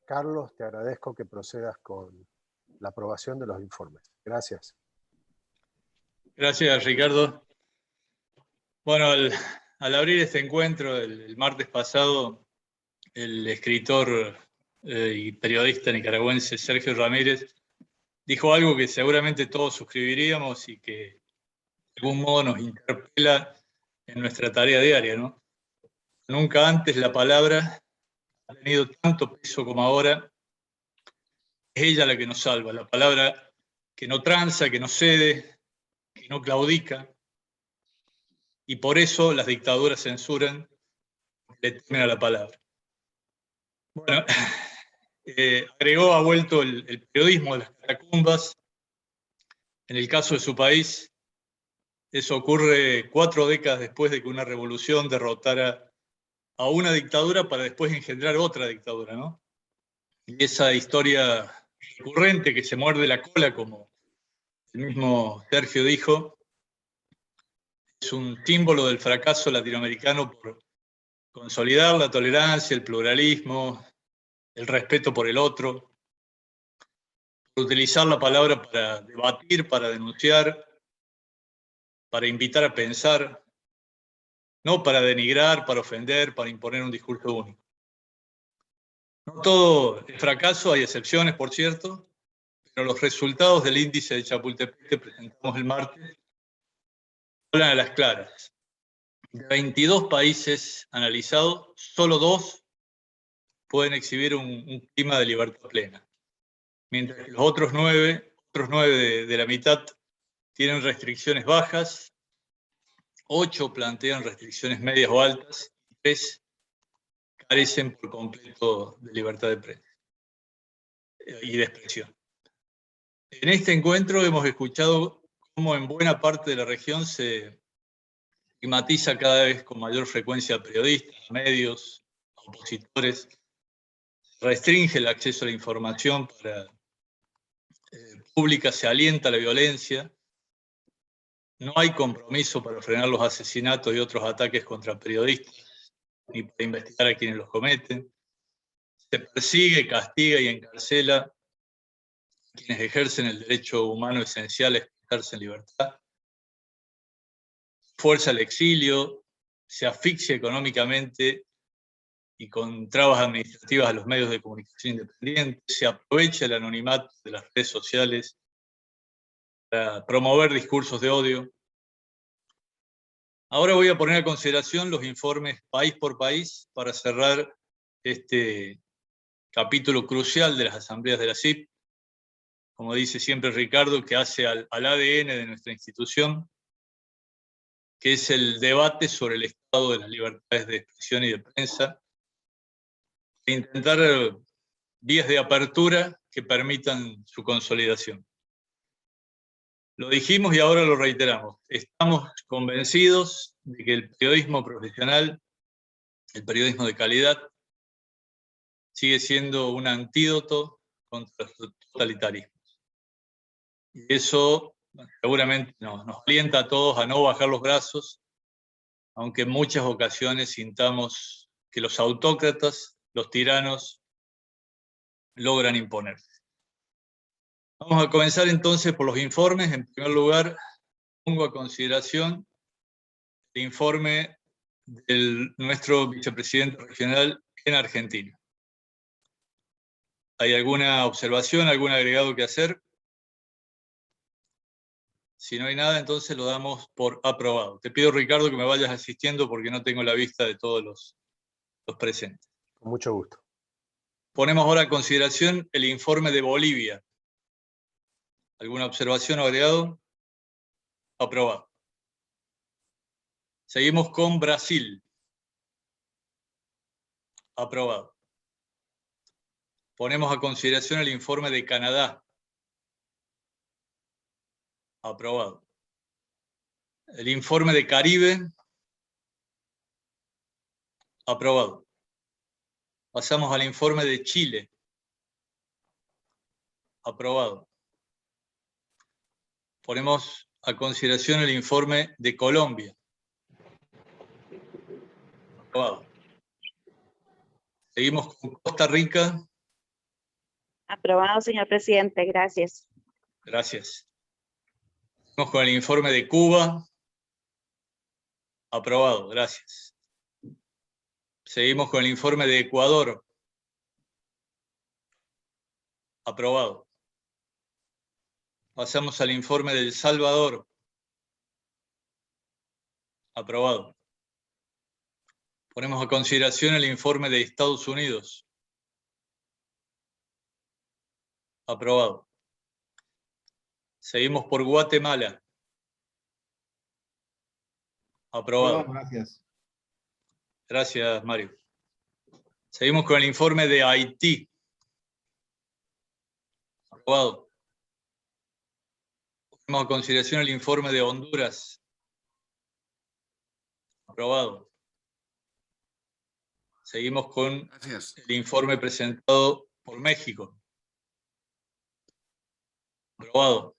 Carlos, te agradezco que procedas con la aprobación de los informes. Gracias. Gracias, Ricardo. Bueno, al abrir este encuentro el martes pasado, el escritor y periodista nicaragüense Sergio Ramírez dijo algo que seguramente todos suscribiríamos y que de algún modo nos interpela en nuestra tarea diaria, ¿no? Nunca antes la palabra ha tenido tanto peso como ahora. Es ella la que nos salva, la palabra que no tranza, que no cede, que no claudica. Y por eso las dictaduras censuran, le temen a la palabra. Bueno, ha vuelto el periodismo de las catacumbas. En el caso de su país, eso ocurre 4 décadas después de que una revolución derrotara a una dictadura para después engendrar otra dictadura, ¿no? Y esa historia recurrente que se muerde la cola, como el mismo Sergio dijo, es un símbolo del fracaso latinoamericano por consolidar la tolerancia, el pluralismo, el respeto por el otro, por utilizar la palabra para debatir, para denunciar, para invitar a pensar, no para denigrar, para ofender, para imponer un discurso único. No todo es fracaso, hay excepciones, por cierto, pero los resultados del índice de Chapultepec que presentamos el martes hablan a las claras. De 22 países analizados, solo 2 pueden exhibir un clima de libertad plena, mientras que los otros 9 de la mitad tienen restricciones bajas, 8 plantean restricciones medias o altas, y 3 carecen por completo de libertad de prensa y de expresión. En este encuentro hemos escuchado cómo en buena parte de la región se estigmatiza cada vez con mayor frecuencia a periodistas, a medios, a opositores, restringe el acceso a la información pública, se alienta la violencia, no hay compromiso para frenar los asesinatos y otros ataques contra periodistas, ni para investigar a quienes los cometen, se persigue, castiga y encarcela a quienes ejercen el derecho humano esencial a expresarse en libertad, fuerza al exilio, se asfixia económicamente y con trabas administrativas a los medios de comunicación independientes, se aprovecha el anonimato de las redes sociales para promover discursos de odio. Ahora voy a poner a consideración los informes país por país para cerrar este capítulo crucial de las asambleas de la CIP, como dice siempre Ricardo, que hace al ADN de nuestra institución, que es el debate sobre el estado de las libertades de expresión y de prensa, e intentar vías de apertura que permitan su consolidación. Lo dijimos y ahora lo reiteramos. Estamos convencidos de que el periodismo profesional, el periodismo de calidad, sigue siendo un antídoto contra los totalitarismos. Y eso seguramente nos alienta a todos a no bajar los brazos, aunque en muchas ocasiones sintamos que los autócratas, los tiranos, logran imponerse. Vamos a comenzar entonces por los informes. En primer lugar, pongo a consideración el informe de nuestro vicepresidente regional en Argentina. ¿Hay alguna observación, algún agregado que hacer? Si no hay nada, entonces lo damos por aprobado. Te pido, Ricardo, que me vayas asistiendo porque no tengo la vista de todos los presentes. Con mucho gusto. Ponemos ahora a consideración el informe de Bolivia. ¿Alguna observación o agregado? Aprobado. Seguimos con Brasil. Aprobado. Ponemos a consideración el informe de Canadá. Aprobado. El informe de Caribe. Aprobado. Pasamos al informe de Chile. Aprobado. Ponemos a consideración el informe de Colombia. Aprobado. Seguimos con Costa Rica. Aprobado, señor presidente. Gracias. Gracias. Vamos con el informe de Cuba. Aprobado, gracias. Seguimos con el informe de Ecuador. Aprobado. Pasamos al informe de El Salvador. Aprobado. Ponemos a consideración el informe de Estados Unidos. Aprobado. Seguimos por Guatemala. Aprobado. Gracias. Gracias, Mario. Seguimos con el informe de Haití. Aprobado. Ponemos a consideración el informe de Honduras. Aprobado. Seguimos con el informe presentado por México. Aprobado.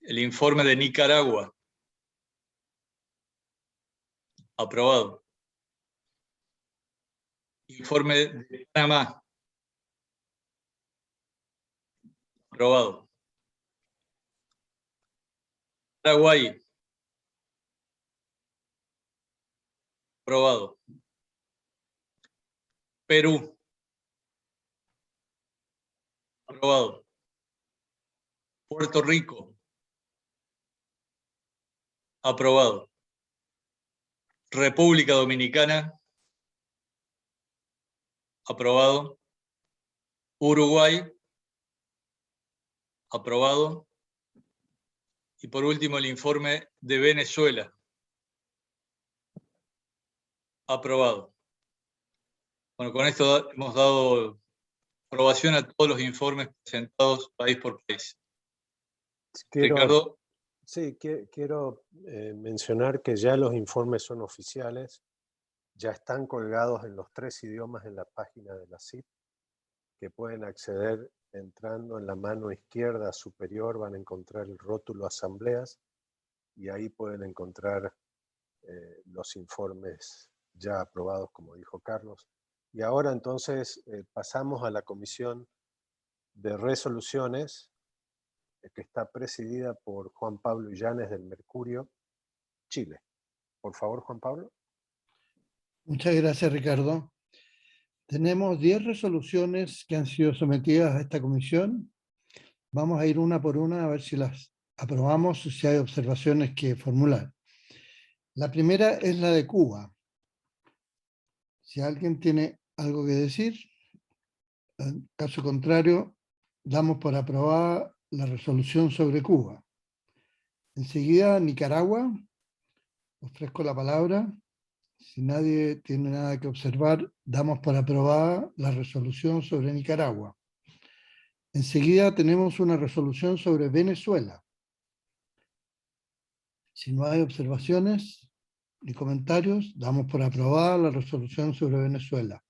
El informe de Nicaragua. Aprobado. Informe de Panamá. Aprobado. Paraguay. Aprobado. Perú. Aprobado. Puerto Rico. Aprobado. República Dominicana. Aprobado. Uruguay. Aprobado. Y por último el informe de Venezuela. Aprobado. Bueno, con esto hemos dado aprobación a todos los informes presentados país por país. Ricardo. Sí, quiero mencionar que ya los informes son oficiales, ya están colgados en los 3 idiomas en la página de la CIP, que pueden acceder entrando en la mano izquierda superior, van a encontrar el rótulo Asambleas, y ahí pueden encontrar los informes ya aprobados, como dijo Carlos. Y ahora entonces pasamos a la Comisión de Resoluciones, que está presidida por Juan Pablo Illanes del Mercurio, Chile. Por favor, Juan Pablo. Muchas gracias, Ricardo. Tenemos 10 resoluciones que han sido sometidas a esta comisión. Vamos a ir una por una a ver si las aprobamos o si hay observaciones que formular. La primera es la de Cuba. Si alguien tiene algo que decir, en caso contrario, damos por aprobada la resolución sobre Cuba. Enseguida, Nicaragua. Ofrezco la palabra. Si nadie tiene nada que observar, damos por aprobada la resolución sobre Nicaragua. Enseguida tenemos una resolución sobre Venezuela. Si no hay observaciones ni comentarios, damos por aprobada la resolución sobre Venezuela.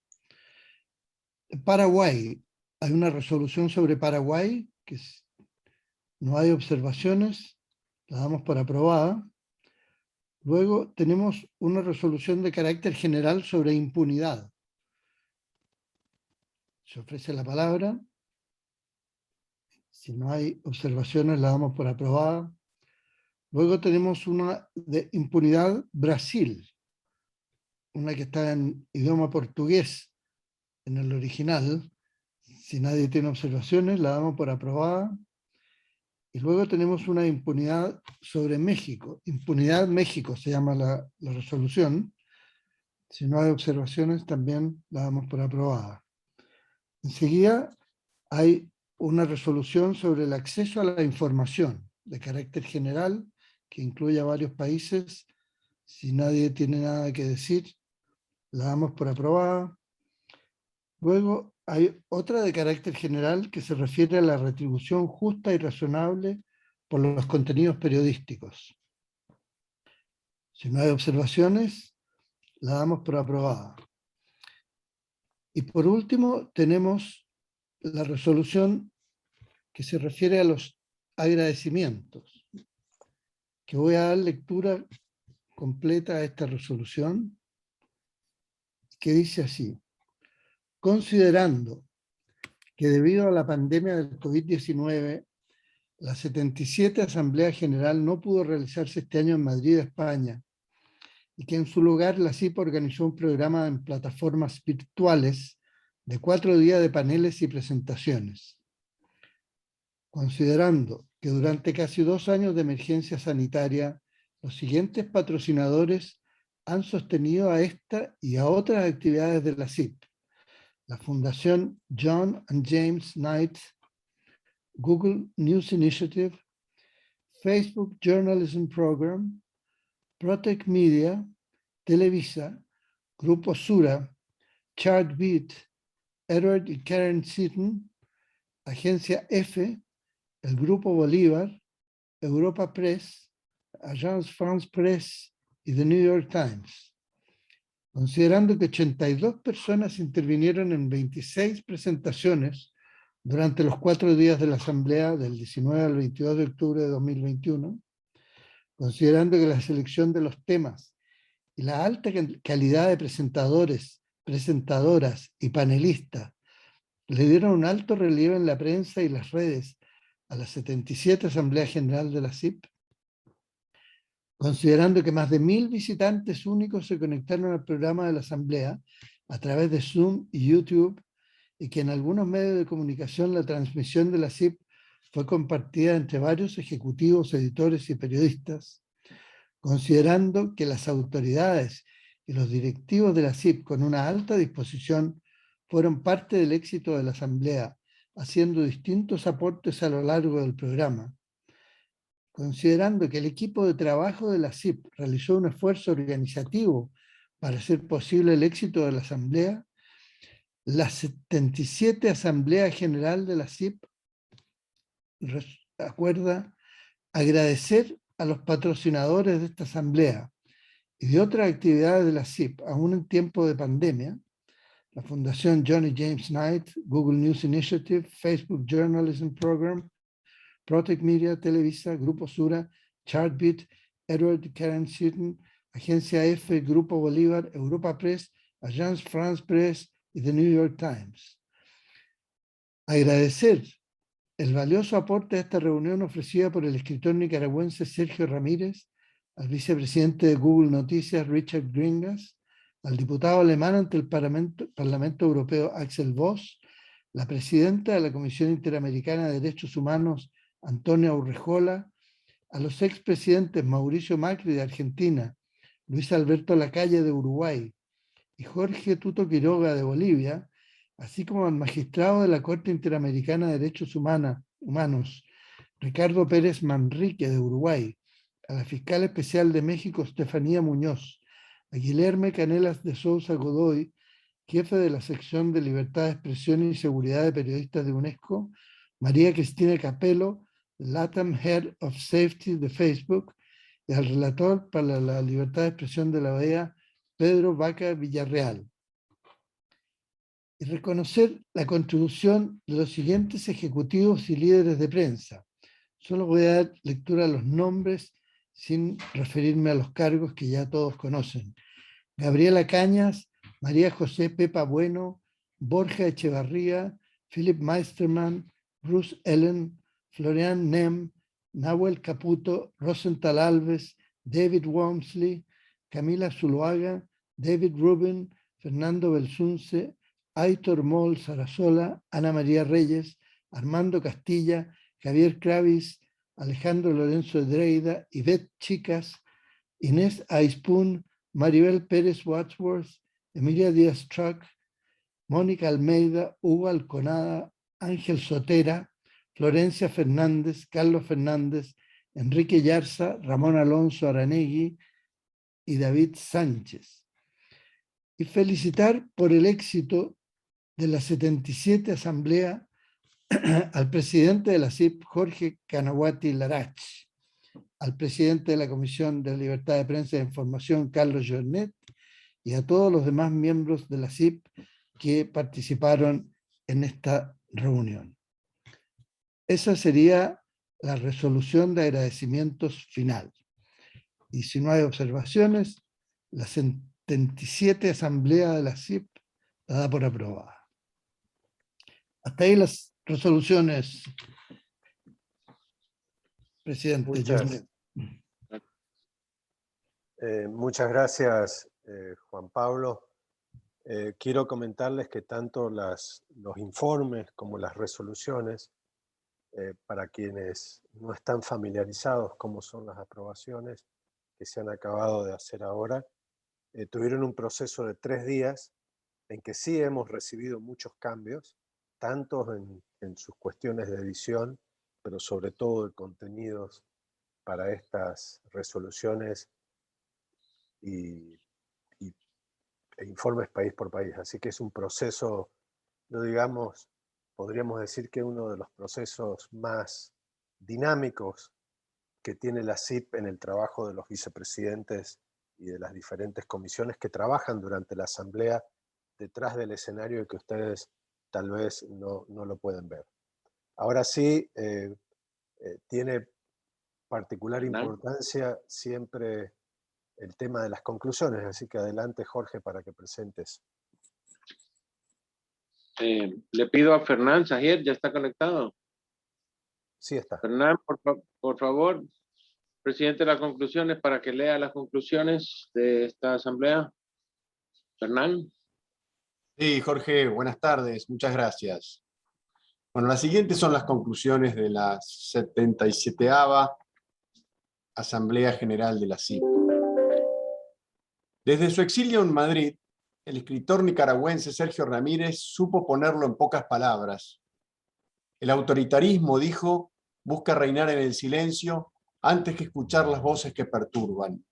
En Paraguay, hay una resolución sobre Paraguay, que no hay observaciones, la damos por aprobada. Luego tenemos una resolución de carácter general sobre impunidad. Se ofrece la palabra. Si no hay observaciones, la damos por aprobada. Luego tenemos una de impunidad Brasil, una que está en idioma portugués en el original. Si nadie tiene observaciones, la damos por aprobada. Y luego tenemos una impunidad sobre México. Impunidad México se llama la resolución. Si no hay observaciones, también la damos por aprobada. Enseguida hay una resolución sobre el acceso a la información de carácter general que incluye a varios países. Si nadie tiene nada que decir, la damos por aprobada. Luego hay otra de carácter general que se refiere a la retribución justa y razonable por los contenidos periodísticos. Si no hay observaciones, la damos por aprobada. Y por último tenemos la resolución que se refiere a los agradecimientos, que voy a dar lectura completa a esta resolución, que dice así: considerando que debido a la pandemia del COVID-19, la 77 Asamblea General no pudo realizarse este año en Madrid, España, y que en su lugar la CIP organizó un programa en plataformas virtuales de 4 días de paneles y presentaciones. Considerando que durante casi 2 años de emergencia sanitaria, los siguientes patrocinadores han sostenido a esta y a otras actividades de la CIP: la Fundación John and James Knight, Google News Initiative, Facebook Journalism Program, Protect Media, Televisa, Grupo Sura, Chartbeat, Edward y Karen Seaton, Agencia F, el Grupo Bolívar, Europa Press, Agence France Press y The New York Times. Considerando que 82 personas intervinieron en 26 presentaciones durante los 4 días de la Asamblea del 19 al 22 de octubre de 2021, considerando que la selección de los temas y la alta calidad de presentadores, presentadoras y panelistas le dieron un alto relieve en la prensa y las redes a la 77 Asamblea General de la CIP, considerando que más de 1000 visitantes únicos se conectaron al programa de la Asamblea a través de Zoom y YouTube, y que en algunos medios de comunicación la transmisión de la CIP fue compartida entre varios ejecutivos, editores y periodistas, considerando que las autoridades y los directivos de la CIP con una alta disposición fueron parte del éxito de la Asamblea, haciendo distintos aportes a lo largo del programa, considerando que el equipo de trabajo de la CIP realizó un esfuerzo organizativo para hacer posible el éxito de la Asamblea, la 77 Asamblea General de la CIP acuerda agradecer a los patrocinadores de esta Asamblea y de otras actividades de la CIP, aún en tiempo de pandemia: la Fundación Johnny James Knight, Google News Initiative, Facebook Journalism Program, Protect Media, Televisa, Grupo Sura, Chartbeat, Edward y Karen Seaton, Agencia F, Grupo Bolívar, Europa Press, Agence France Press y The New York Times. Agradecer el valioso aporte a esta reunión ofrecida por el escritor nicaragüense Sergio Ramírez, al vicepresidente de Google Noticias Richard Gringas, al diputado alemán ante el Parlamento Europeo Axel Voss, la presidenta de la Comisión Interamericana de Derechos Humanos Antonia Urrejola, a los expresidentes Mauricio Macri de Argentina, Luis Alberto Lacalle de Uruguay y Jorge Tuto Quiroga de Bolivia, así como al magistrado de la Corte Interamericana de Derechos Humanos, Ricardo Pérez Manrique de Uruguay, a la fiscal especial de México, Estefanía Muñoz, a Guilherme Canelas de Sousa Godoy, jefe de la sección de Libertad de Expresión y Seguridad de Periodistas de UNESCO, María Cristina Capello, LATAM Head of Safety de Facebook, y al relator para la libertad de expresión de la OEA, Pedro Vaca Villarreal. Y reconocer la contribución de los siguientes ejecutivos y líderes de prensa. Solo voy a dar lectura a los nombres sin referirme a los cargos que ya todos conocen: Gabriela Cañas, María José Pepa Bueno, Borja Echevarría, Philip Meisterman, Bruce Ellen, Florian Nem, Nahuel Caputo, Rosenthal Alves, David Wormsley, Camila Zuluaga, David Rubin, Fernando Belsunce, Aitor Moll Sarasola, Ana María Reyes, Armando Castilla, Javier Kravis, Alejandro Lorenzo Dreida, Ivette Chicas, Inés Aispun, Maribel Pérez Wadsworth, Emilia Díaz Truck, Mónica Almeida, Hugo Alconada, Ángel Sotera, Florencia Fernández, Carlos Fernández, Enrique Yarza, Ramón Alonso Aranegui y David Sánchez. Y felicitar por el éxito de la 77 Asamblea al presidente de la CIP, Jorge Canaguati Larach, al presidente de la Comisión de Libertad de Prensa e Información, Carlos Jornet, y a todos los demás miembros de la CIP que participaron en esta reunión. Esa sería la resolución de agradecimientos final. Y si no hay observaciones, la 77 Asamblea de la CIP la da por aprobada. Hasta ahí las resoluciones, presidente. Muchas gracias, Juan Pablo. Quiero comentarles que tanto los informes como las resoluciones, para quienes no están familiarizados cómo son las aprobaciones que se han acabado de hacer ahora, tuvieron un proceso de 3 días en que sí hemos recibido muchos cambios, tanto en sus cuestiones de edición, pero sobre todo de contenidos para estas resoluciones e informes país por país. Así que es un proceso, no digamos, podríamos decir que uno de los procesos más dinámicos que tiene la CIP en el trabajo de los vicepresidentes y de las diferentes comisiones que trabajan durante la asamblea detrás del escenario y que ustedes tal vez no lo pueden ver. Ahora sí, tiene particular importancia siempre el tema de las conclusiones, así que adelante, Jorge, para que presentes. Le pido a Fernán Sajied, ¿ya está conectado? Sí está. Fernán, por favor, presidente de las conclusiones, para que lea las conclusiones de esta asamblea. Fernán. Sí, Jorge, buenas tardes, muchas gracias. Bueno, las siguientes son las conclusiones de la 77ª Asamblea General de la CIP. Desde su exilio en Madrid, el escritor nicaragüense Sergio Ramírez supo ponerlo en pocas palabras. El autoritarismo, dijo, busca reinar en el silencio antes que escuchar las voces que perturban.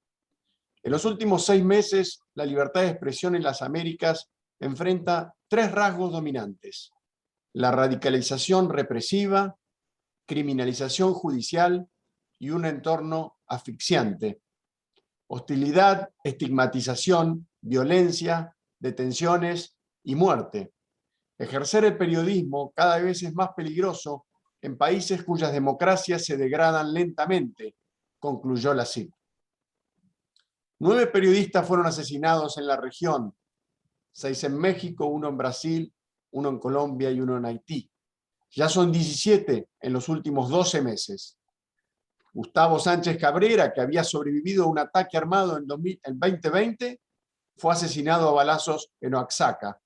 En los últimos 6 meses, la libertad de expresión en las Américas enfrenta 3 rasgos dominantes: la radicalización represiva, criminalización judicial y un entorno asfixiante. Hostilidad, estigmatización, violencia, detenciones y muerte. Ejercer el periodismo cada vez es más peligroso en países cuyas democracias se degradan lentamente, concluyó la CIP. 9 periodistas fueron asesinados en la región, 6 en México, 1 en Brasil, 1 en Colombia y 1 en Haití. Ya son 17 en los últimos 12 meses. Gustavo Sánchez Cabrera, que había sobrevivido a un ataque armado en 2020, fue asesinado a balazos en Oaxaca.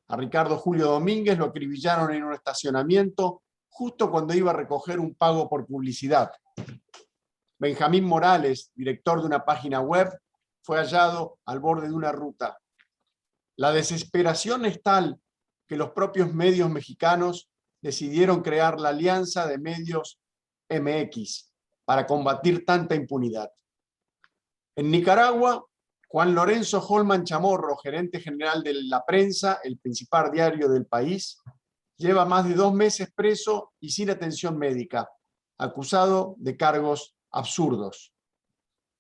A Ricardo Julio Domínguez lo acribillaron en un estacionamiento justo cuando iba a recoger un pago por publicidad. Benjamín Morales, director de una página web, fue hallado al borde de una ruta. La desesperación es tal que los propios medios mexicanos decidieron crear la Alianza de Medios MX para combatir tanta impunidad. En Nicaragua, Juan Lorenzo Holman Chamorro, gerente general de La Prensa, el principal diario del país, lleva más de 2 meses preso y sin atención médica, acusado de cargos absurdos.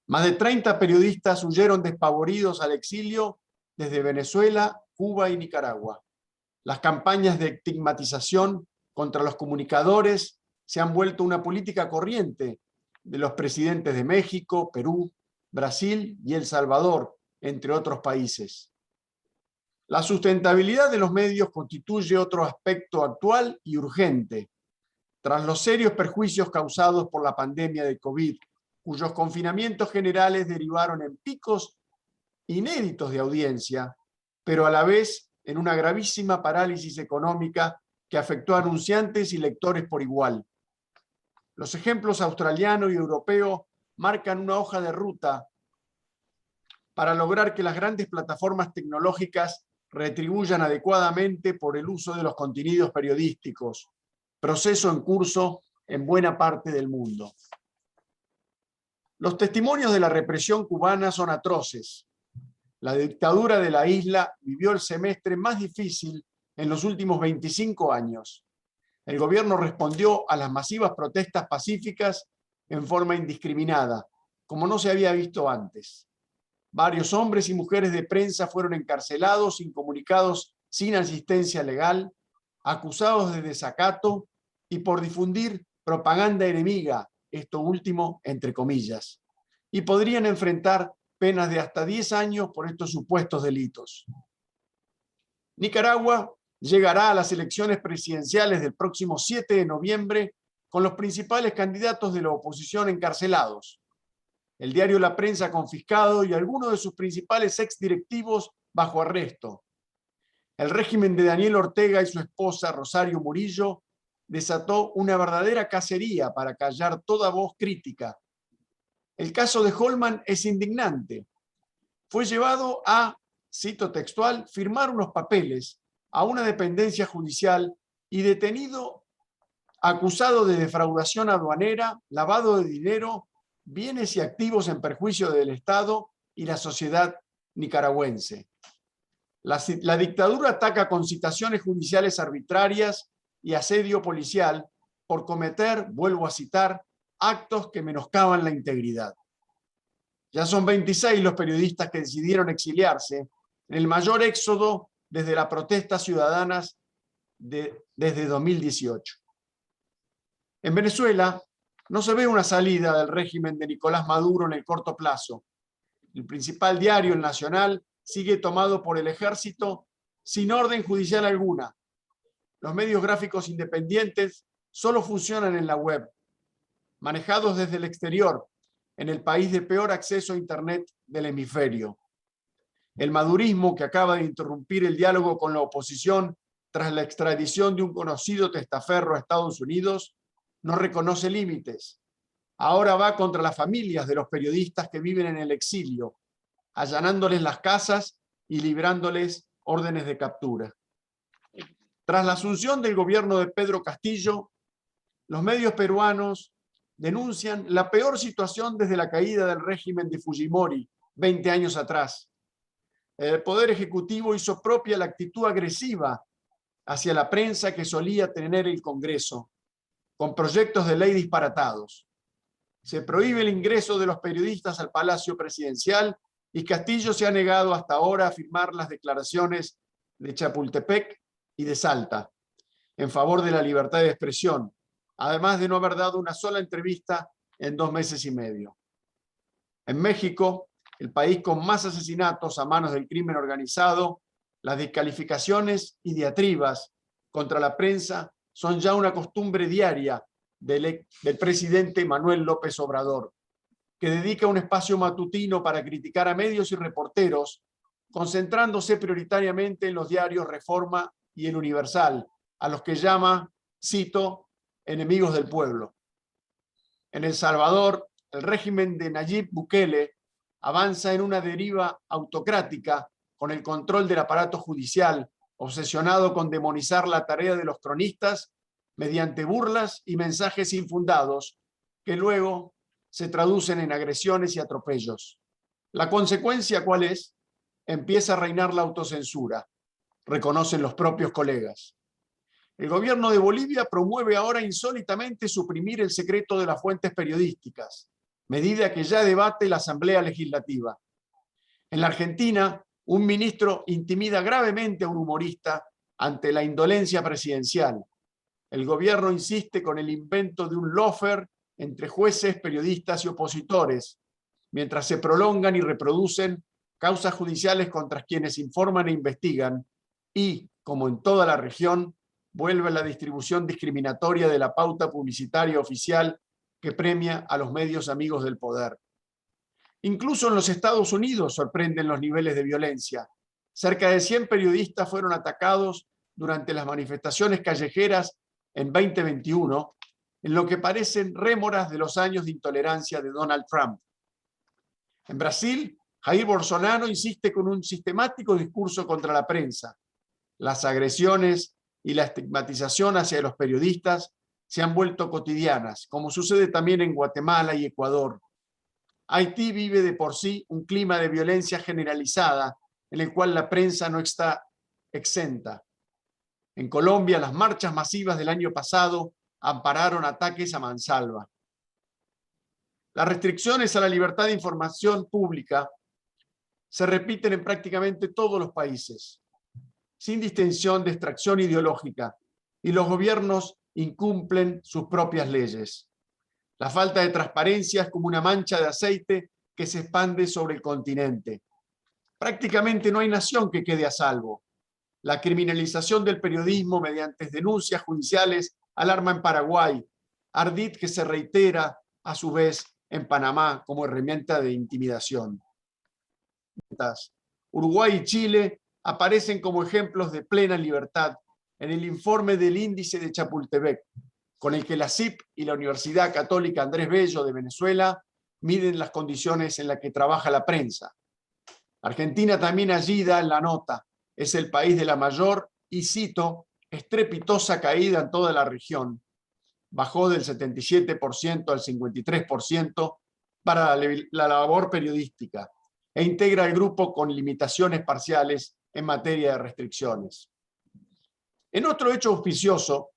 Más de 30 periodistas huyeron despavoridos al exilio desde Venezuela, Cuba y Nicaragua. Las campañas de estigmatización contra los comunicadores se han vuelto una política corriente de los presidentes de México, Perú, Brasil y El Salvador, entre otros países. La sustentabilidad de los medios constituye otro aspecto actual y urgente. Tras los serios perjuicios causados por la pandemia de COVID, cuyos confinamientos generales derivaron en picos inéditos de audiencia, pero a la vez en una gravísima parálisis económica que afectó a anunciantes y lectores por igual. Los ejemplos australiano y europeo marcan una hoja de ruta para lograr que las grandes plataformas tecnológicas retribuyan adecuadamente por el uso de los contenidos periodísticos, proceso en curso en buena parte del mundo. Los testimonios de la represión cubana son atroces. La dictadura de la isla vivió el semestre más difícil en los últimos 25 años. El gobierno respondió a las masivas protestas pacíficas en forma indiscriminada, como no se había visto antes. Varios hombres y mujeres de prensa fueron encarcelados, incomunicados, sin asistencia legal, acusados de desacato y por difundir propaganda enemiga, esto último entre comillas, y podrían enfrentar penas de hasta 10 años por estos supuestos delitos. Nicaragua llegará a las elecciones presidenciales del próximo 7 de noviembre con los principales candidatos de la oposición encarcelados, el diario La Prensa confiscado y algunos de sus principales exdirectivos bajo arresto. El régimen de Daniel Ortega y su esposa Rosario Murillo desató una verdadera cacería para callar toda voz crítica. El caso de Holman es indignante. Fue llevado a, cito textual, firmar unos papeles a una dependencia judicial y detenido acusado de defraudación aduanera, lavado de dinero, bienes y activos en perjuicio del Estado y la sociedad nicaragüense. La dictadura ataca con citaciones judiciales arbitrarias y asedio policial por cometer, vuelvo a citar, actos que menoscaban la integridad. Ya son 26 los periodistas que decidieron exiliarse en el mayor éxodo desde las protestas ciudadanas desde 2018. En Venezuela no se ve una salida del régimen de Nicolás Maduro en el corto plazo. El principal diario, El Nacional, sigue tomado por el ejército sin orden judicial alguna. Los medios gráficos independientes solo funcionan en la web, manejados desde el exterior, en el país de peor acceso a Internet del hemisferio. El madurismo, que acaba de interrumpir el diálogo con la oposición tras la extradición de un conocido testaferro a Estados Unidos, no reconoce límites. Ahora va contra las familias de los periodistas que viven en el exilio, allanándoles las casas y librándoles órdenes de captura. Tras la asunción del gobierno de Pedro Castillo, los medios peruanos denuncian la peor situación desde la caída del régimen de Fujimori 20 años atrás. El Poder Ejecutivo hizo propia la actitud agresiva hacia la prensa que solía tener el Congreso, con proyectos de ley disparatados. Se prohíbe el ingreso de los periodistas al Palacio Presidencial y Castillo se ha negado hasta ahora a firmar las declaraciones de Chapultepec y de Salta en favor de la libertad de expresión, además de no haber dado una sola entrevista en 2 meses y medio. En México, el país con más asesinatos a manos del crimen organizado, las descalificaciones y diatribas contra la prensa son ya una costumbre diaria del presidente Manuel López Obrador, que dedica un espacio matutino para criticar a medios y reporteros, concentrándose prioritariamente en los diarios Reforma y El Universal, a los que llama, cito, enemigos del pueblo. En El Salvador, el régimen de Nayib Bukele avanza en una deriva autocrática con el control del aparato judicial, obsesionado con demonizar la tarea de los cronistas mediante burlas y mensajes infundados que luego se traducen en agresiones y atropellos. ¿La consecuencia cuál es? Empieza a reinar la autocensura, reconocen los propios colegas. El gobierno de Bolivia promueve ahora insólitamente suprimir el secreto de las fuentes periodísticas, medida que ya debate la Asamblea Legislativa. En la Argentina, un ministro intimida gravemente a un humorista ante la indolencia presidencial. El gobierno insiste con el invento de un lawfare entre jueces, periodistas y opositores, mientras se prolongan y reproducen causas judiciales contra quienes informan e investigan y, como en toda la región, vuelve la distribución discriminatoria de la pauta publicitaria oficial que premia a los medios amigos del poder. Incluso en los Estados Unidos sorprenden los niveles de violencia. Cerca de 100 periodistas fueron atacados durante las manifestaciones callejeras en 2021, en lo que parecen rémoras de los años de intolerancia de Donald Trump. En Brasil, Jair Bolsonaro insiste con un sistemático discurso contra la prensa. Las agresiones y la estigmatización hacia los periodistas se han vuelto cotidianas, como sucede también en Guatemala y Ecuador. Haití vive de por sí un clima de violencia generalizada en el cual la prensa no está exenta. En Colombia, las marchas masivas del año pasado ampararon ataques a mansalva. Las restricciones a la libertad de información pública se repiten en prácticamente todos los países, sin distinción de extracción ideológica, y los gobiernos incumplen sus propias leyes. La falta de transparencia es como una mancha de aceite que se expande sobre el continente. Prácticamente no hay nación que quede a salvo. La criminalización del periodismo mediante denuncias judiciales alarma en Paraguay, ardid que se reitera a su vez en Panamá como herramienta de intimidación. Uruguay y Chile aparecen como ejemplos de plena libertad en el informe del Índice de Chapultepec, con el que la CIP y la Universidad Católica Andrés Bello de Venezuela miden las condiciones en las que trabaja la prensa. Argentina también allí da en la nota, es el país de la mayor, y cito, estrepitosa caída en toda la región. Bajó del 77% al 53% para la labor periodística e integra el grupo con limitaciones parciales en materia de restricciones. En otro hecho auspicioso,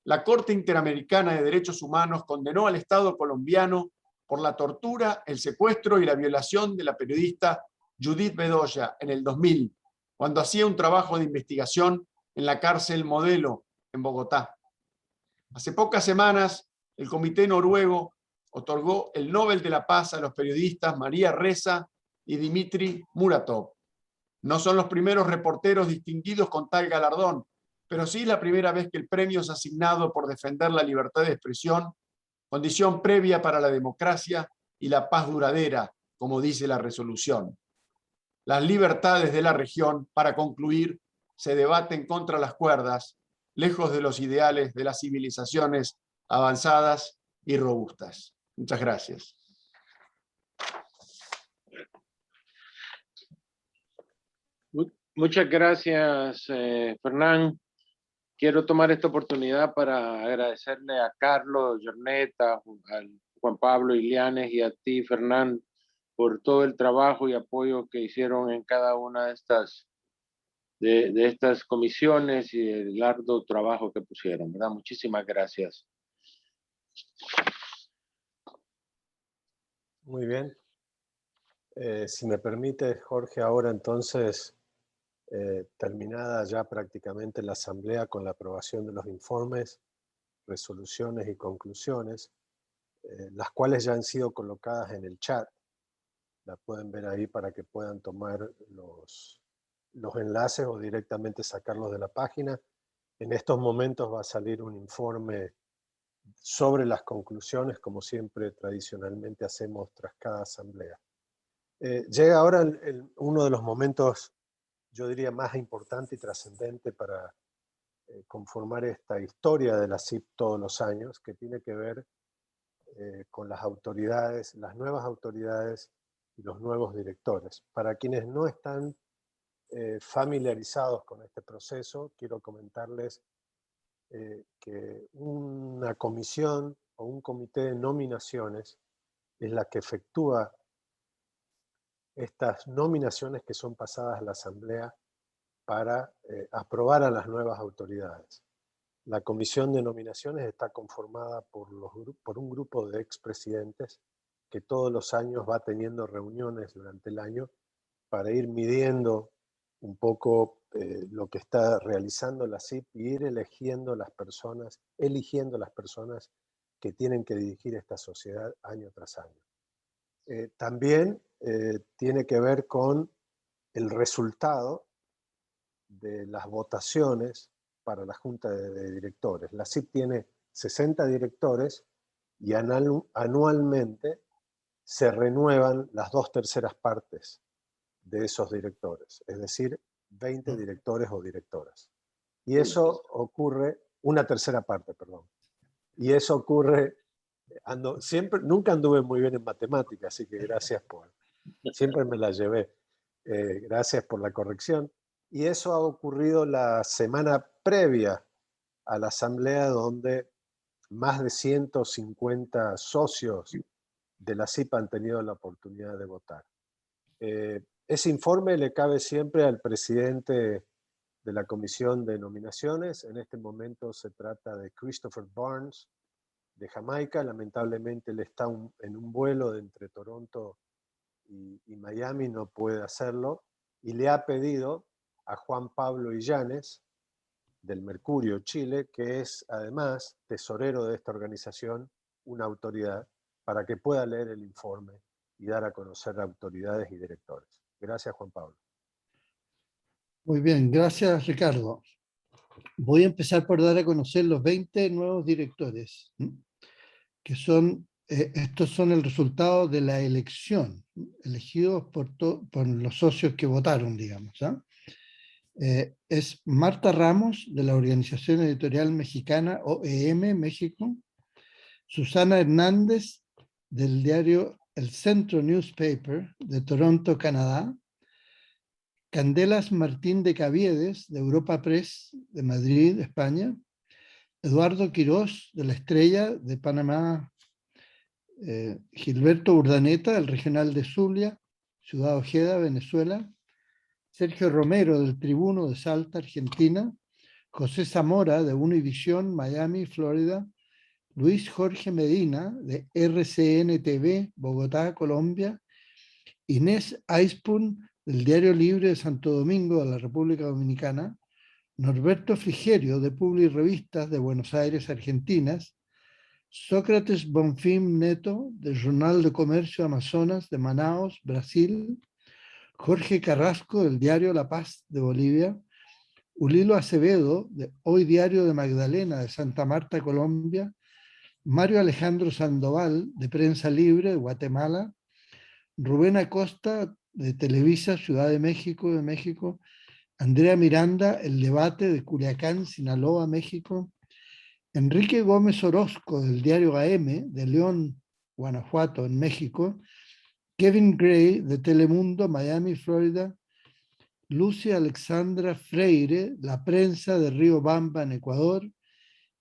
la Corte Interamericana de Derechos Humanos condenó al Estado colombiano por la tortura, el secuestro y la violación de la periodista Judith Bedoya en el 2000, cuando hacía un trabajo de investigación en la cárcel Modelo en Bogotá. Hace pocas semanas, el Comité Noruego otorgó el Nobel de la Paz a los periodistas María Ressa y Dmitry Muratov. No son los primeros reporteros distinguidos con tal galardón, pero sí es la primera vez que el premio es asignado por defender la libertad de expresión, condición previa para la democracia y la paz duradera, como dice la resolución. Las libertades de la región, para concluir, se debaten contra las cuerdas, lejos de los ideales de las civilizaciones avanzadas y robustas. Muchas gracias. Muchas gracias, Fernán. Quiero tomar esta oportunidad para agradecerle a Carlos, Jorneta, a Juan Pablo, Ilianes y a ti, Fernán, por todo el trabajo y apoyo que hicieron en cada una de estas comisiones y el arduo trabajo que pusieron, ¿verdad? Muchísimas gracias. Muy bien. Si me permite, Jorge, ahora entonces, terminada ya prácticamente la asamblea con la aprobación de los informes, resoluciones y conclusiones, las cuales ya han sido colocadas en el chat. La pueden ver ahí para que puedan tomar los enlaces o directamente sacarlos de la página. En estos momentos va a salir un informe sobre las conclusiones, como siempre tradicionalmente hacemos tras cada asamblea. Llega ahora uno de los momentos, yo diría, más importante y trascendente para conformar esta historia de la CIP todos los años, que tiene que ver con las autoridades, las nuevas autoridades y los nuevos directores. Para quienes no están familiarizados con este proceso, quiero comentarles que una comisión o un comité de nominaciones es la que efectúa estas nominaciones que son pasadas a la Asamblea para aprobar a las nuevas autoridades. La comisión de nominaciones está conformada por un grupo de expresidentes que todos los años va teniendo reuniones durante el año para ir midiendo un poco lo que está realizando la CIP y ir eligiendo las personas que tienen que dirigir esta sociedad año tras año. También tiene que ver con el resultado de las votaciones para la Junta de Directores. La CIP tiene 60 directores y anualmente se renuevan las 2/3 partes de esos directores, es decir, 20 directores o directoras. Y eso ocurre, 1/3 parte, perdón. Y eso ocurre, nunca anduve muy bien en matemáticas, así que gracias siempre me la llevé. Gracias por la corrección. Y eso ha ocurrido la semana previa a la asamblea, donde más de 150 socios de la CIP han tenido la oportunidad de votar. Ese informe le cabe siempre al presidente de la comisión de nominaciones. En este momento se trata de Christopher Barnes, de Jamaica. Lamentablemente él está en un vuelo entre Toronto y Miami, no puede hacerlo, y le ha pedido a Juan Pablo Illanes, del Mercurio, Chile, que es además tesorero de esta organización, una autoridad, para que pueda leer el informe y dar a conocer a autoridades y directores. Gracias, Juan Pablo. Muy bien, gracias Ricardo. Voy a empezar por dar a conocer los 20 nuevos directores, que son, estos son el resultado de la elección, elegidos por los socios que votaron, digamos. Es Marta Ramos, de la Organización Editorial Mexicana OEM, México; Susana Hernández, del diario El Centro Newspaper, de Toronto, Canadá; Candelas Martín de Caviedes, de Europa Press, de Madrid, España; Eduardo Quirós, de La Estrella, de Panamá; Gilberto Urdaneta, del Regional de Zulia, Ciudad Ojeda, Venezuela; Sergio Romero, del Tribuno, de Salta, Argentina; José Zamora, de Univisión, Miami, Florida; Luis Jorge Medina, de RCN TV, Bogotá, Colombia; Inés Aispun, del Diario Libre de Santo Domingo, de la República Dominicana; Norberto Frigerio, de Publi Revistas, de Buenos Aires, Argentina; Sócrates Bonfim Neto, del Jornal de Comercio Amazonas, de Manaos, Brasil; Jorge Carrasco, del diario La Paz, de Bolivia; Ulilo Acevedo, de Hoy Diario de Magdalena, de Santa Marta, Colombia; Mario Alejandro Sandoval, de Prensa Libre, de Guatemala; Rubén Acosta, de Televisa, Ciudad de México; Andrea Miranda, El Debate, de Culiacán, Sinaloa, México; Enrique Gómez Orozco, del diario AM, de León, Guanajuato, en México; Kevin Gray, de Telemundo, Miami, Florida; Lucia Alexandra Freire, La Prensa, de Río Bamba, en Ecuador;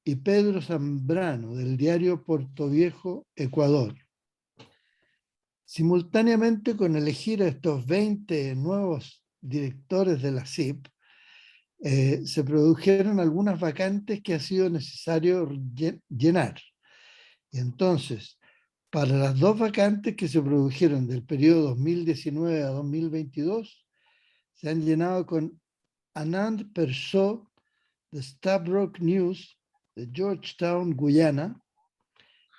y Pedro Zambrano, del diario Puerto Viejo, Ecuador. Simultáneamente con elegir a estos 20 nuevos directores de la CIP, se produjeron algunas vacantes que ha sido necesario llenar. Y entonces, para las dos vacantes que se produjeron del periodo 2019 a 2022, se han llenado con Anand Persaud, de Stabroek News, de Georgetown, Guyana,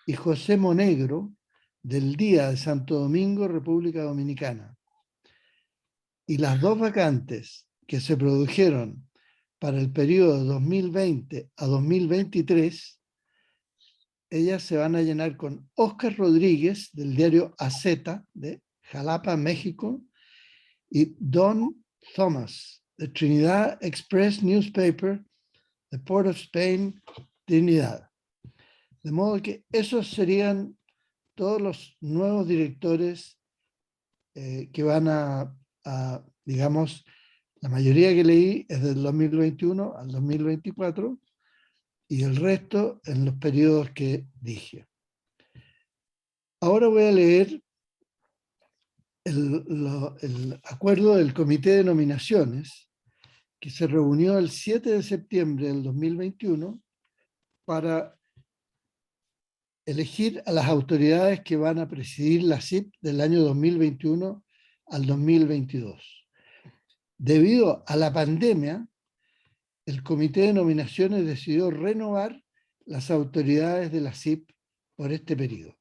y José Monegro, del Día de Santo Domingo, República Dominicana. Y las dos vacantes que se produjeron para el periodo 2020 a 2023, ellas se van a llenar con Óscar Rodríguez, del diario AZ, de Jalapa, México, y Don Thomas, de Trinidad Express Newspaper, de Port of Spain, Trinidad. De modo que esos serían todos los nuevos directores que van digamos, la mayoría que leí es del 2021 al 2024 y el resto en los periodos que dije. Ahora voy a leer el acuerdo del Comité de Nominaciones que se reunió el 7 de septiembre del 2021 para elegir a las autoridades que van a presidir la CIP del año 2021 al 2022. Debido a la pandemia, el Comité de Nominaciones decidió renovar las autoridades de la CIP por este periodo.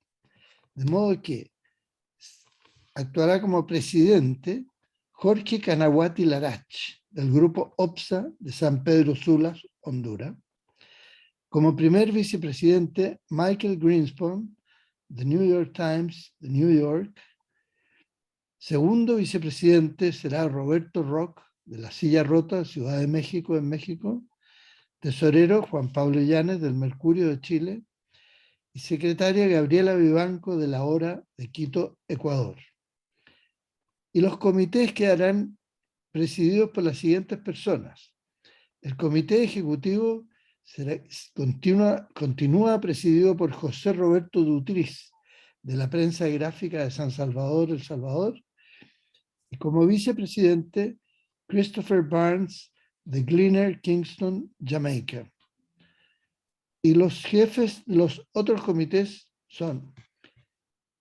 De modo que actuará como presidente Jorge Canaguati Larach, del grupo OPSA de San Pedro Sula, Honduras. Como primer vicepresidente, Michael Greenspan, de New York Times, de New York. Segundo vicepresidente será Roberto Rock, de La Silla Rota, Ciudad de México, en México. Tesorero, Juan Pablo Llanes, del Mercurio de Chile. Y secretaria, Gabriela Vivanco, de La Hora, de Quito, Ecuador. Y los comités quedarán presididos por las siguientes personas. El comité ejecutivo continúa presidido por José Roberto Dutriz, de la Prensa Gráfica de San Salvador, El Salvador, y como vicepresidente Christopher Barnes, de Gleaner, Kingston, Jamaica. Y los jefes de los otros comités son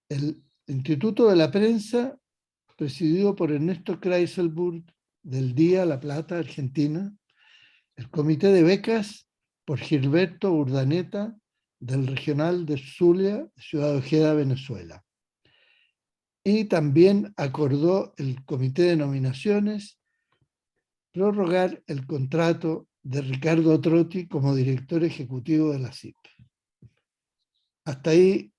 el Instituto de la Prensa, presidido por Ernesto Kreiselburg, del Día La Plata, Argentina; el Comité de Becas, por Gilberto Urdaneta, del Regional de Zulia, Ciudad Ojeda, Venezuela. Y también acordó el Comité de Nominaciones prorrogar el contrato de Ricardo Trotti como director ejecutivo de la CIP. Hasta ahí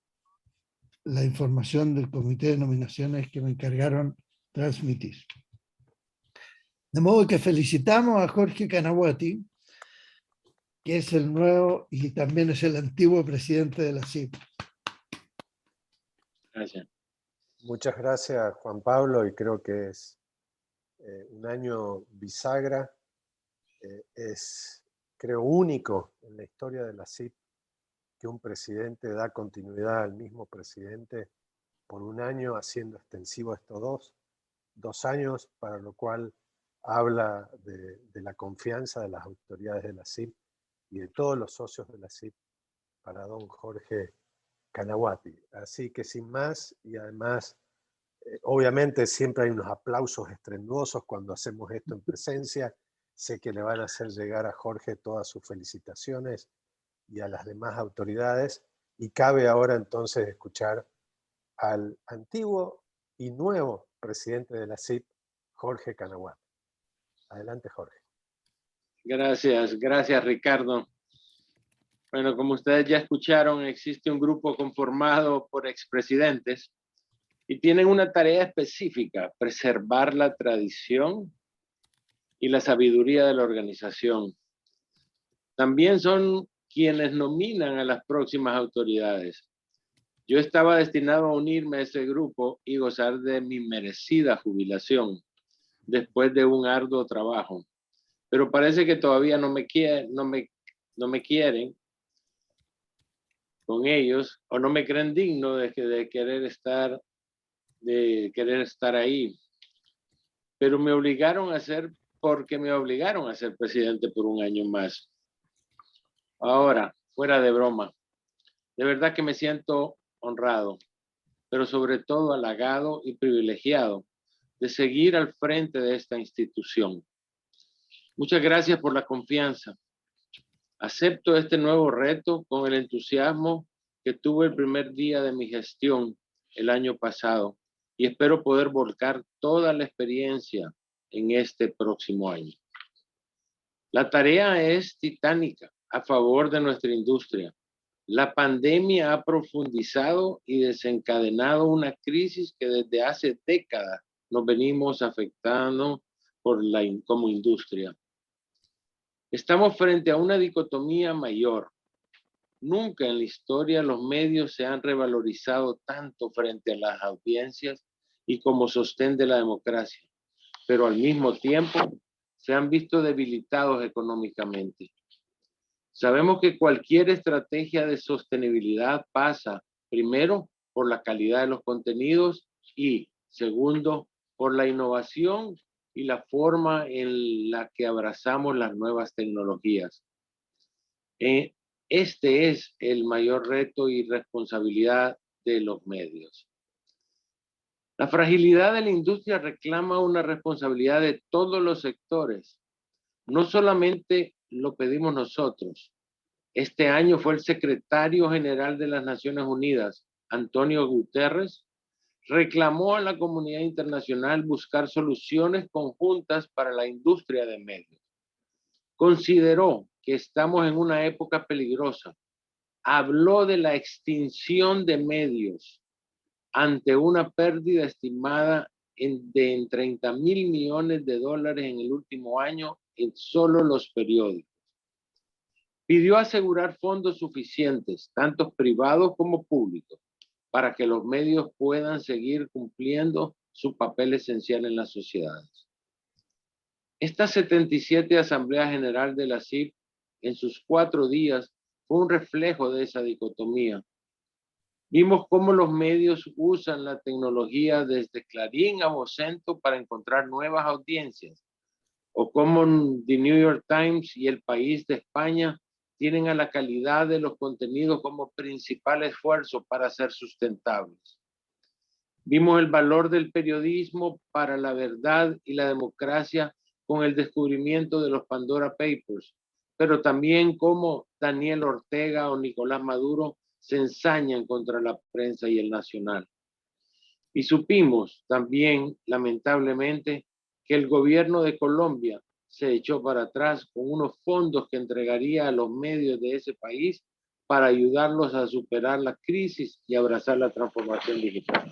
la información del comité de nominaciones que me encargaron transmitir. De modo que felicitamos a Jorge Canaguati, que es el nuevo y también es el antiguo presidente de la CIP. Gracias. Muchas gracias, Juan Pablo, y creo que es un año bisagra, es, creo, único en la historia de la CIP que un presidente da continuidad al mismo presidente por un año, haciendo extensivo estos dos años, para lo cual habla de la confianza de las autoridades de la CIP y de todos los socios de la CIP para don Jorge Canaguati. Así que sin más, y además, obviamente siempre hay unos aplausos estruendosos cuando hacemos esto en presencia. Sé que le van a hacer llegar a Jorge todas sus felicitaciones y a las demás autoridades. Y cabe ahora entonces escuchar al antiguo y nuevo presidente de la CIP, Jorge Canaguati. Adelante, Jorge. Gracias Ricardo. Bueno, como ustedes ya escucharon, existe un grupo conformado por expresidentes y tienen una tarea específica: preservar la tradición y la sabiduría de la organización. También son quienes nominan a las próximas autoridades. Yo estaba destinado a unirme a ese grupo y gozar de mi merecida jubilación después de un arduo trabajo, pero parece que todavía no me quieren con ellos, o no me creen digno de querer estar ahí. Pero me obligaron a ser presidente por un año más. Ahora, fuera de broma, de verdad que me siento honrado, pero sobre todo halagado y privilegiado de seguir al frente de esta institución. Muchas gracias por la confianza. Acepto este nuevo reto con el entusiasmo que tuve el primer día de mi gestión el año pasado y espero poder volcar toda la experiencia en este próximo año. La tarea es titánica a favor de nuestra industria. La pandemia ha profundizado y desencadenado una crisis que desde hace décadas nos venimos afectando como industria. Estamos frente a una dicotomía mayor. Nunca en la historia los medios se han revalorizado tanto frente a las audiencias y como sostén de la democracia, pero al mismo tiempo se han visto debilitados económicamente. Sabemos que cualquier estrategia de sostenibilidad pasa, primero, por la calidad de los contenidos y, segundo, por la innovación y la forma en la que abrazamos las nuevas tecnologías. Este es el mayor reto y responsabilidad de los medios. La fragilidad de la industria reclama una responsabilidad de todos los sectores. No solamente lo pedimos nosotros. Este año fue el secretario general de las Naciones Unidas, Antonio Guterres, reclamó a la comunidad internacional buscar soluciones conjuntas para la industria de medios. Consideró que estamos en una época peligrosa. Habló de la extinción de medios ante una pérdida estimada de en 30,000 millones de dólares en el último año en solo los periódicos. Pidió asegurar fondos suficientes, tanto privados como públicos, para que los medios puedan seguir cumpliendo su papel esencial en las sociedades. Esta 77 Asamblea General de la CIP, en sus 4 días, fue un reflejo de esa dicotomía. Vimos cómo los medios usan la tecnología desde Clarín a Vocento para encontrar nuevas audiencias, o cómo The New York Times y El País de España tienen a la calidad de los contenidos como principal esfuerzo para ser sustentables. Vimos el valor del periodismo para la verdad y la democracia con el descubrimiento de los Pandora Papers, pero también cómo Daniel Ortega o Nicolás Maduro se ensañan contra la prensa y el nacional. Y supimos también, lamentablemente, que el gobierno de Colombia se echó para atrás con unos fondos que entregaría a los medios de ese país para ayudarlos a superar la crisis y abrazar la transformación digital.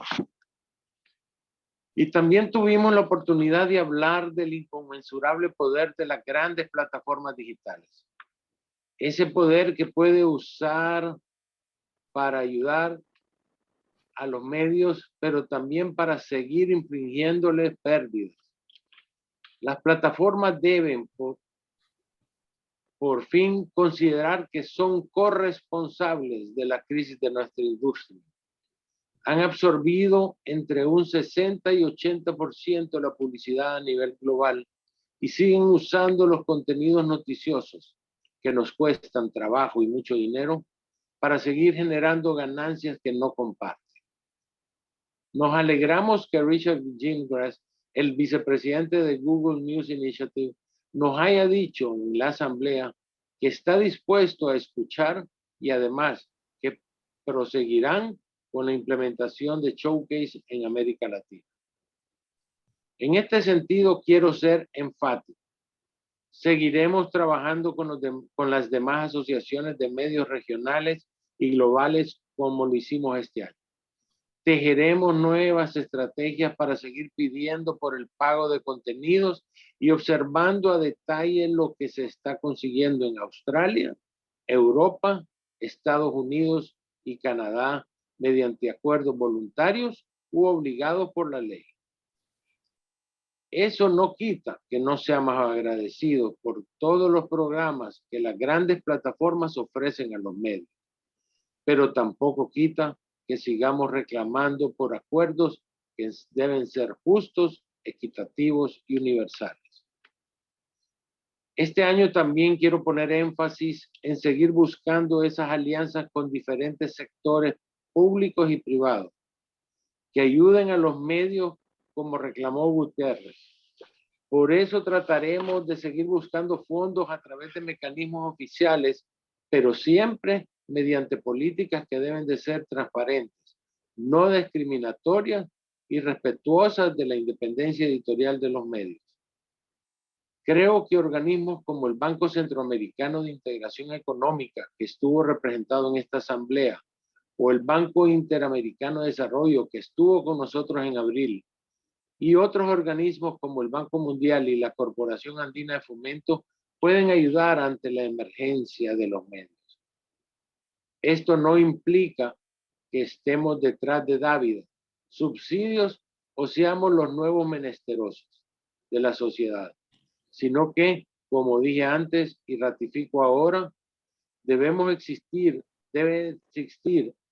Y también tuvimos la oportunidad de hablar del inconmensurable poder de las grandes plataformas digitales. Ese poder que puede usar para ayudar a los medios, pero también para seguir infligiéndoles pérdidas. Las plataformas deben, por fin, considerar que son corresponsables de la crisis de nuestra industria. Han absorbido entre un 60 y 80% de la publicidad a nivel global y siguen usando los contenidos noticiosos que nos cuestan trabajo y mucho dinero para seguir generando ganancias que no comparten. Nos alegramos que Richard Gingras, el vicepresidente de Google News Initiative, nos haya dicho en la asamblea que está dispuesto a escuchar y además que proseguirán con la implementación de Showcase en América Latina. En este sentido, quiero ser enfático. Seguiremos trabajando con las demás asociaciones de medios regionales y globales como lo hicimos este año. Tejeremos nuevas estrategias para seguir pidiendo por el pago de contenidos y observando a detalle lo que se está consiguiendo en Australia, Europa, Estados Unidos y Canadá mediante acuerdos voluntarios u obligados por la ley. Eso no quita que no seamos agradecidos por todos los programas que las grandes plataformas ofrecen a los medios, pero tampoco quita que sigamos reclamando por acuerdos que deben ser justos, equitativos y universales. Este año también quiero poner énfasis en seguir buscando esas alianzas con diferentes sectores públicos y privados que ayuden a los medios como reclamó Gutiérrez. Por eso trataremos de seguir buscando fondos a través de mecanismos oficiales, pero siempre mediante políticas que deben de ser transparentes, no discriminatorias y respetuosas de la independencia editorial de los medios. Creo que organismos como el Banco Centroamericano de Integración Económica, que estuvo representado en esta asamblea, o el Banco Interamericano de Desarrollo, que estuvo con nosotros en abril, y otros organismos como el Banco Mundial y la Corporación Andina de Fomento pueden ayudar ante la emergencia de los medios. Esto no implica que estemos detrás de dávidas, subsidios o seamos los nuevos menesterosos de la sociedad, sino que, como dije antes y ratifico ahora, debe existir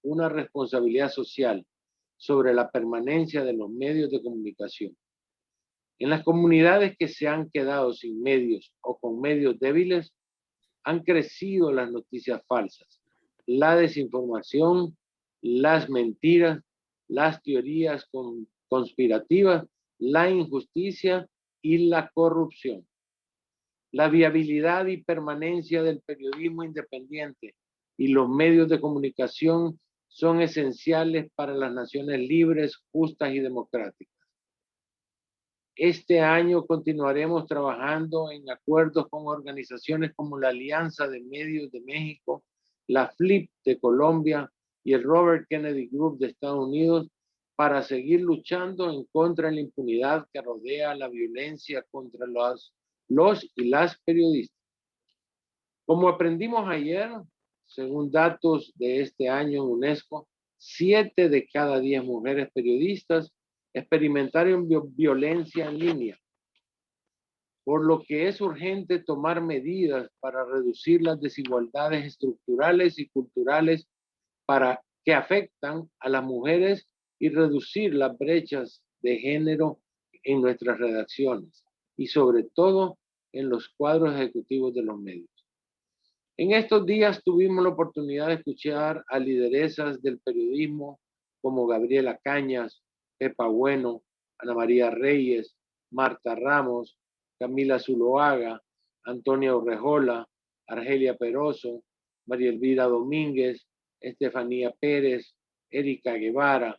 una responsabilidad social sobre la permanencia de los medios de comunicación. En las comunidades que se han quedado sin medios o con medios débiles, han crecido las noticias falsas, la desinformación, las mentiras, las teorías conspirativas, la injusticia y la corrupción. La viabilidad y permanencia del periodismo independiente y los medios de comunicación son esenciales para las naciones libres, justas y democráticas. Este año continuaremos trabajando en acuerdos con organizaciones como la Alianza de Medios de México, la FLIP de Colombia y el Robert Kennedy Group de Estados Unidos para seguir luchando en contra de la impunidad que rodea la violencia contra los y las periodistas. Como aprendimos ayer, según datos de este año en UNESCO, 7 de cada 10 mujeres periodistas experimentaron violencia en línea, por lo que es urgente tomar medidas para reducir las desigualdades estructurales y culturales que afectan a las mujeres y reducir las brechas de género en nuestras redacciones y sobre todo en los cuadros ejecutivos de los medios. En estos días tuvimos la oportunidad de escuchar a lideresas del periodismo como Gabriela Cañas, Pepa Bueno, Ana María Reyes, Marta Ramos, Camila Zuloaga, Antonia Urrejola, Argelia Peroso, María Elvira Domínguez, Estefanía Pérez, Erika Guevara,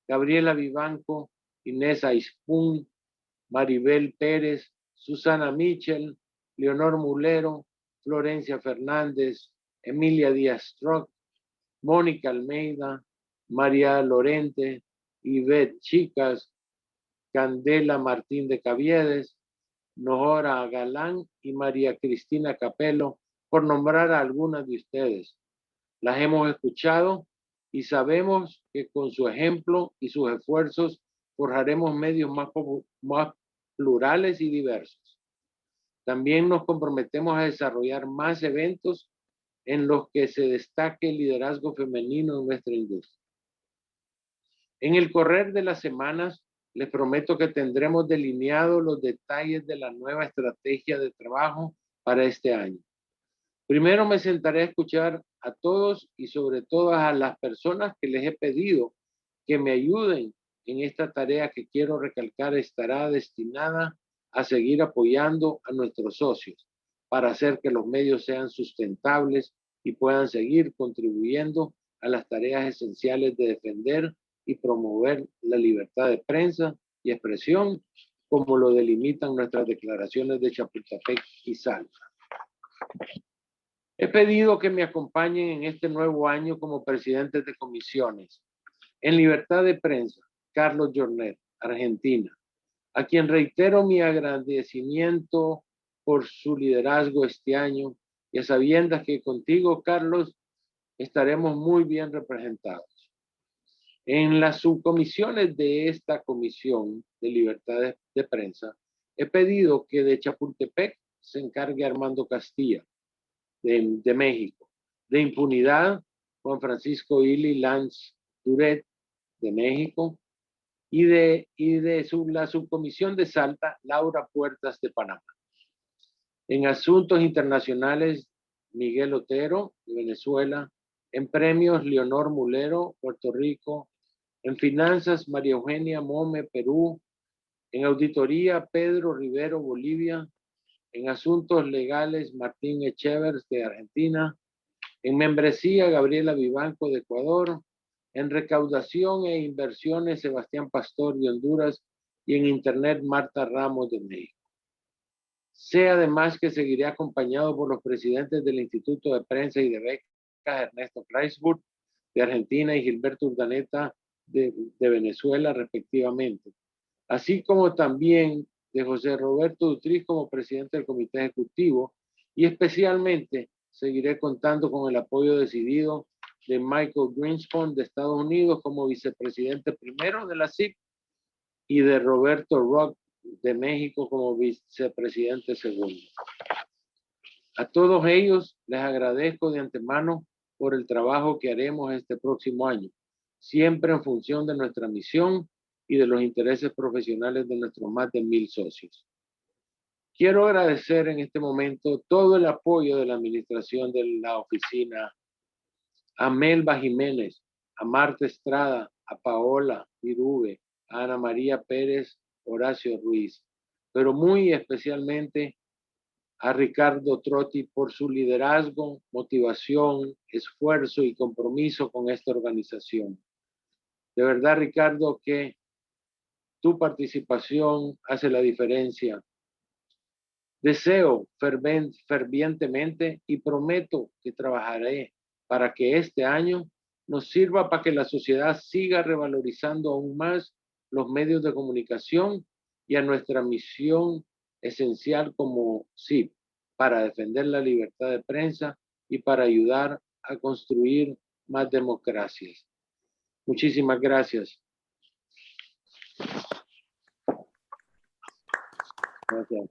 Gabriela Vivanco, Inés Aispún, Maribel Pérez, Susana Mitchell, Leonor Mulero, Florencia Fernández, Emilia Díaz Strock, Mónica Almeida, María Lorente, Ivette Chicas, Candela Martín de Caviedes, Nohora Galán y María Cristina Capello, por nombrar a algunas de ustedes. Las hemos escuchado y sabemos que con su ejemplo y sus esfuerzos forjaremos medios más plurales y diversos. También nos comprometemos a desarrollar más eventos en los que se destaque el liderazgo femenino en nuestra industria. En el correr de las semanas, les prometo que tendremos delineados los detalles de la nueva estrategia de trabajo para este año. Primero me sentaré a escuchar a todos y sobre todo a las personas que les he pedido que me ayuden en esta tarea que quiero recalcar estará destinada a seguir apoyando a nuestros socios para hacer que los medios sean sustentables y puedan seguir contribuyendo a las tareas esenciales de defender y promover la libertad de prensa y expresión, como lo delimitan nuestras declaraciones de Chapultepec y Salta. He pedido que me acompañen en este nuevo año como presidentes de comisiones. En libertad de prensa, Carlos Jornet, Argentina, a quien reitero mi agradecimiento por su liderazgo este año y a sabiendas que contigo, Carlos, estaremos muy bien representados. En las subcomisiones de esta Comisión de Libertad de Prensa, he pedido que de Chapultepec se encargue Armando Castilla, de México. De impunidad, Juan Francisco Ili Lanz Duret, de México. Y de la subcomisión de Salta, Laura Puertas, de Panamá. En asuntos internacionales, Miguel Otero, de Venezuela. En premios, Leonor Mulero, Puerto Rico. En finanzas, María Eugenia Mome, Perú. En auditoría, Pedro Rivero, Bolivia. En asuntos legales, Martín Echevers, de Argentina. En membresía, Gabriela Vivanco, de Ecuador. En recaudación e inversiones, Sebastián Pastor, de Honduras. Y en internet, Marta Ramos, de México. Sé además que seguiré acompañado por los presidentes del Instituto de Prensa y de Becas, Ernesto Kreisburg, de Argentina, y Gilberto Urdaneta, de Venezuela, respectivamente. Así como también de José Roberto Dutriz como presidente del Comité Ejecutivo, y especialmente seguiré contando con el apoyo decidido de Michael Greenspan de Estados Unidos como vicepresidente primero de la CIP y de Roberto Rock de México como vicepresidente segundo. A todos ellos les agradezco de antemano por el trabajo que haremos este próximo año, siempre en función de nuestra misión y de los intereses profesionales de nuestros más de 1,000 socios. Quiero agradecer en este momento todo el apoyo de la administración de la oficina, a Melba Jiménez, a Marta Estrada, a Paola Irube, a Ana María Pérez, Horacio Ruiz, pero muy especialmente a Ricardo Trotti por su liderazgo, motivación, esfuerzo y compromiso con esta organización. De verdad, Ricardo, que tu participación hace la diferencia. Deseo fervientemente y prometo que trabajaré para que este año nos sirva para que la sociedad siga revalorizando aún más los medios de comunicación y a nuestra misión esencial como CIP, para defender la libertad de prensa y para ayudar a construir más democracias. Muchísimas gracias. Gracias.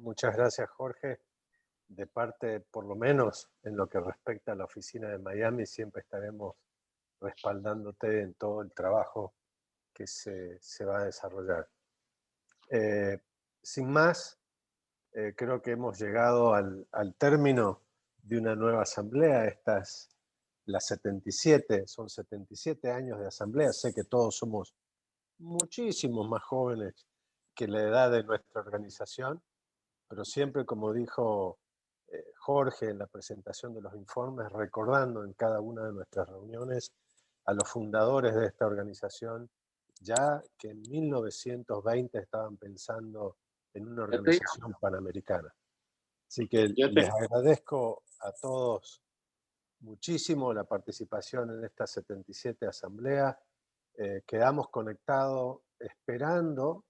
Muchas gracias, Jorge. De parte, por lo menos en lo que respecta a la oficina de Miami, siempre estaremos respaldándote en todo el trabajo que se va a desarrollar. Sin más, creo que hemos llegado al término de una nueva asamblea. Esta es la 77, son 77 años de asamblea. Sé que todos somos muchísimos más jóvenes que la edad de nuestra organización, pero siempre, como dijo Jorge en la presentación de los informes, recordando en cada una de nuestras reuniones a los fundadores de esta organización ya que en 1920 estaban pensando en una organización panamericana. Así que les agradezco a todos muchísimo la participación en esta 77 asamblea. Quedamos conectados esperando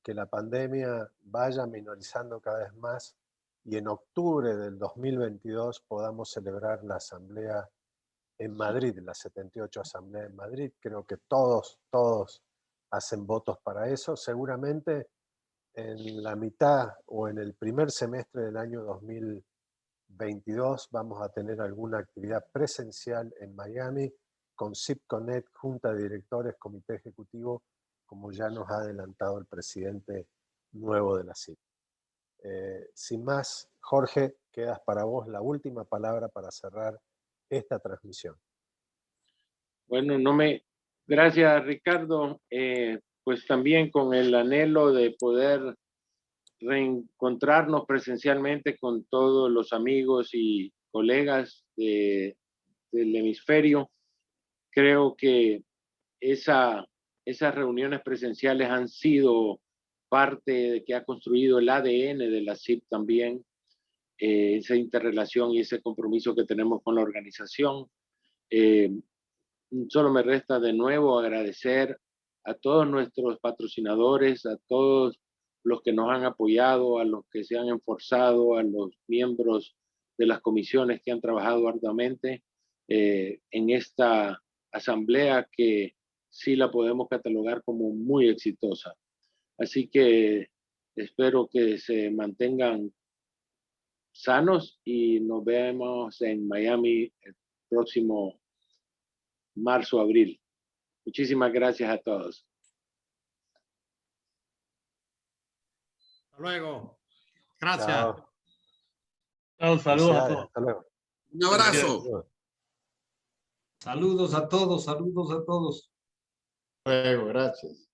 que la pandemia vaya minorizando cada vez más y en octubre del 2022 podamos celebrar la asamblea en Madrid, la 78 asamblea en Madrid. Creo que todos hacen votos para eso. Seguramente en la mitad o en el primer semestre del año 2022 vamos a tener alguna actividad presencial en Miami con SIPConnect, Junta de Directores, Comité Ejecutivo, como ya nos ha adelantado el presidente nuevo de la CIP. Sin más, Jorge, quedas para vos la última palabra para cerrar esta transmisión. Bueno, gracias, Ricardo. Pues también con el anhelo de poder reencontrarnos presencialmente con todos los amigos y colegas del hemisferio. Creo que esas reuniones presenciales han sido parte de que ha construido el ADN de la CIP también, esa interrelación y ese compromiso que tenemos con la organización. Solo me resta de nuevo agradecer a todos nuestros patrocinadores, a todos los que nos han apoyado, a los que se han esforzado, a los miembros de las comisiones que han trabajado arduamente en esta asamblea que sí la podemos catalogar como muy exitosa. Así que espero que se mantengan sanos y nos vemos en Miami el próximo marzo, abril. Muchísimas gracias a todos. Hasta luego. Gracias. Chao. Chao, saludos a todos. Hasta luego. Un abrazo. Saludos a todos, saludos a todos. Luego, gracias.